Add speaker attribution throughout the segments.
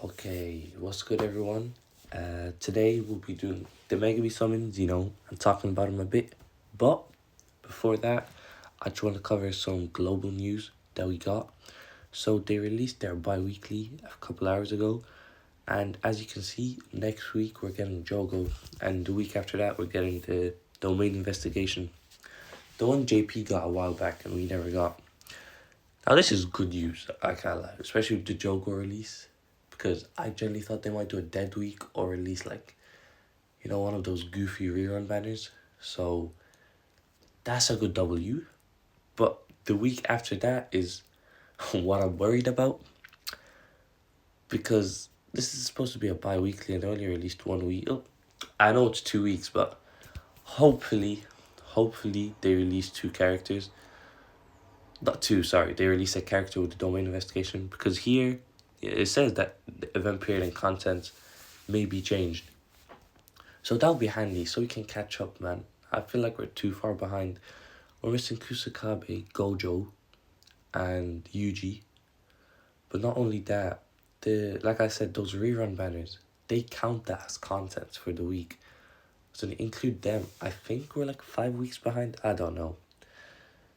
Speaker 1: Okay, what's good, everyone? Today we'll be doing the Megami summons, and talking about them a bit. But before that, I just want to cover some global news that we got. So they released their bi-weekly a couple hours ago, and as you can see, next week we're getting Jogo, and the week after that we're getting the domain investigation. The one JP got a while back and we never got. Now this is good news, I can't lie, especially with the Jogo release, because I generally thought they might do a dead week or release one of those goofy rerun banners. So that's a good W. But the week after that is what I'm worried about, because this is supposed to be a bi-weekly and they only released 1 week. Oh, I know it's 2 weeks, but hopefully they release two characters. Not two, sorry. They release a character with the domain investigation, because here it says that the event period and content may be changed. So that'll be handy, so we can catch up, man. I feel like we're too far behind. We're missing Kusakabe, Gojo, and Yuji. But not only that, like I said, those rerun banners, they count that as content for the week. So to include them, I think we're like 5 weeks behind. I don't know.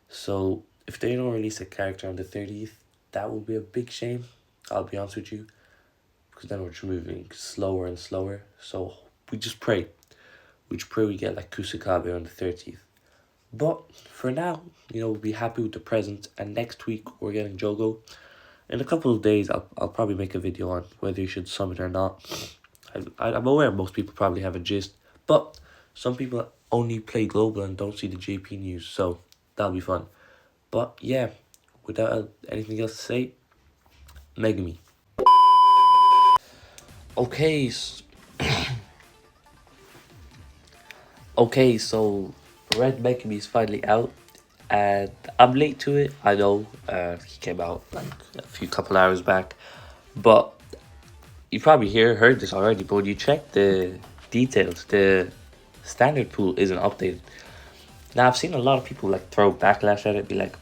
Speaker 1: So if they don't release a character on the 30th, that will be a big shame, I'll be honest with you, because then we're just moving slower and slower. So we just pray. We get like Kusakabe on the 30th. But for now, we'll be happy with the present. And next week, we're getting Jogo. In a couple of days, I'll probably make a video on whether you should summon or not. I'm aware most people probably have a gist. But some people only play global and don't see the JP news. So that'll be fun. But yeah, without anything else to say, Megami. Okay, okay, so Red Megami is finally out, and I'm late to it. I know, he came out like a couple hours back, but you probably heard this already. But when you check the details, the standard pool isn't updated. Now I've seen a lot of people like throw backlash at it, be like,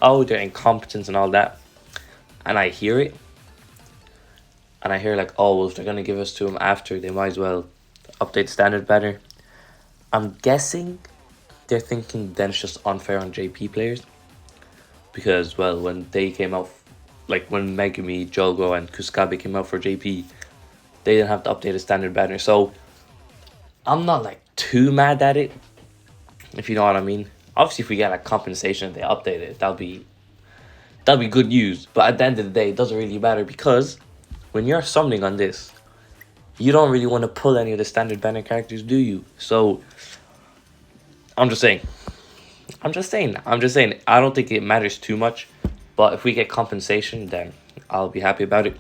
Speaker 1: "Oh, they're incompetent and all that," and I hear it. And I hear like, oh, well, if they're gonna give us to him after, they might as well update standard banner. I'm guessing they're thinking then it's just unfair on JP players, because, well, when they came out, like when Megami, Jogo, and Kusakabe came out for JP, they didn't have to update a standard banner. So I'm not like too mad at it, if you know what I mean. Obviously, if we get like compensation if they update it, that'll be good news. But at the end of the day, it doesn't really matter, because when you're summoning on this, you don't really want to pull any of the standard banner characters, do you? So I'm just saying. I don't think it matters too much, but if we get compensation, then I'll be happy about it.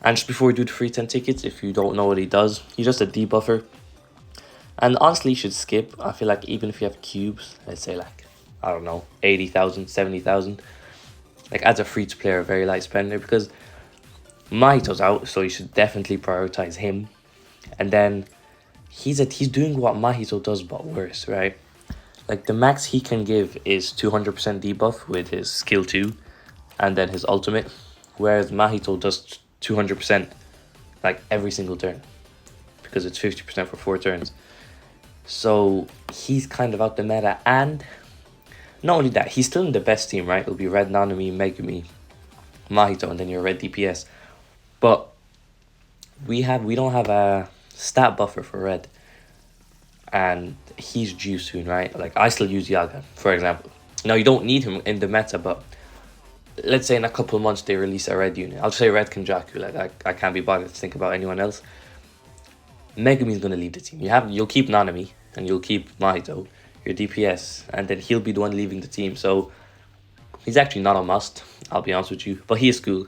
Speaker 1: And just before we do the free 10 tickets, if you don't know what he does, he's just a debuffer. And honestly, you should skip. I feel like even if you have cubes, let's say like, I don't know, 80,000, 70,000, like as a free-to-player, very light spender, because Mahito's out, so you should definitely prioritize him. And then he's doing what Mahito does, but worse, right? Like the max he can give is 200% debuff with his skill 2 and then his ultimate, whereas Mahito does 200% like every single turn, because it's 50% for 4 turns. So he's kind of out the meta, and not only that, he's still in the best team, right? It'll be Red, Nanami, Megami, Mahito, and then your Red DPS. But we don't have a stat buffer for Red, and he's due soon, right? Like I still use Yaga, for example. Now you don't need him in the meta, but let's say in a couple of months they release a Red unit. I'll say Red Kenjaku. Like I can't be bothered to think about anyone else. Megami's gonna leave the team. You'll keep Nanami and you'll keep Mahito, your DPS, and then he'll be the one leaving the team. So he's actually not a must, I'll be honest with you, but he is cool.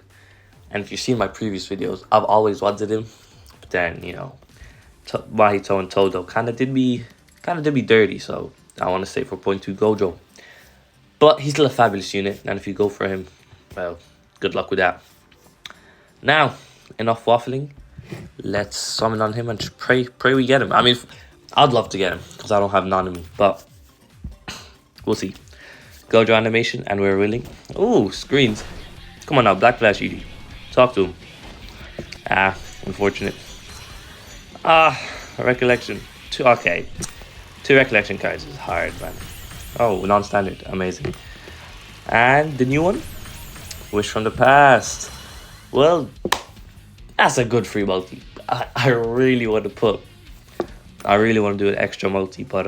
Speaker 1: And if you've seen my previous videos, I've always wanted him. But then, Mahito and Todo kind of did me dirty. So I want to say for 0.2 Gojo. But he's still a fabulous unit. And if you go for him, well, good luck with that. Now, enough waffling. Let's summon on him and just pray we get him. I mean, I'd love to get him, because I don't have Nanami. But we'll see. Gojo animation, and we're willing. Ooh, screens. Come on now, Black Flash ED. Talk to him. Ah, unfortunate. Ah, recollection. Okay. 2 recollection cards is hard, man. Oh, non-standard. Amazing. And the new one? Wish from the past. Well, that's a good free multi. I really want to put... I really want to do an extra multi, but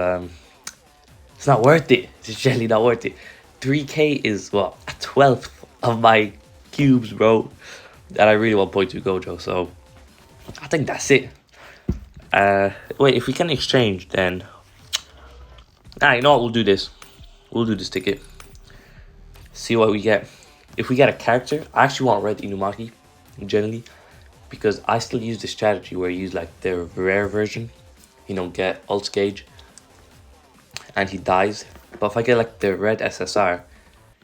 Speaker 1: it's not worth it. It's generally not worth it. 3k is, what, a 12th of my cubes, bro. And I really want 0.2 Gojo, so I think that's it. Wait, if we can exchange, then... you know what, we'll do this. We'll do this ticket. See what we get. If we get a character, I actually want Red Inumaki, generally, because I still use the strategy where you use like the rare version, you know, get ult gauge, and he dies. But if I get like the red SSR,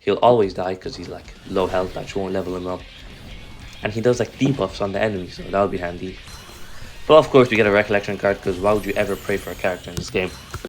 Speaker 1: he'll always die because he's like low health, I just won't level him up. And he does like debuffs on the enemy, so that'll be handy. But of course we get a recollection card, because why would you ever pray for a character in this game?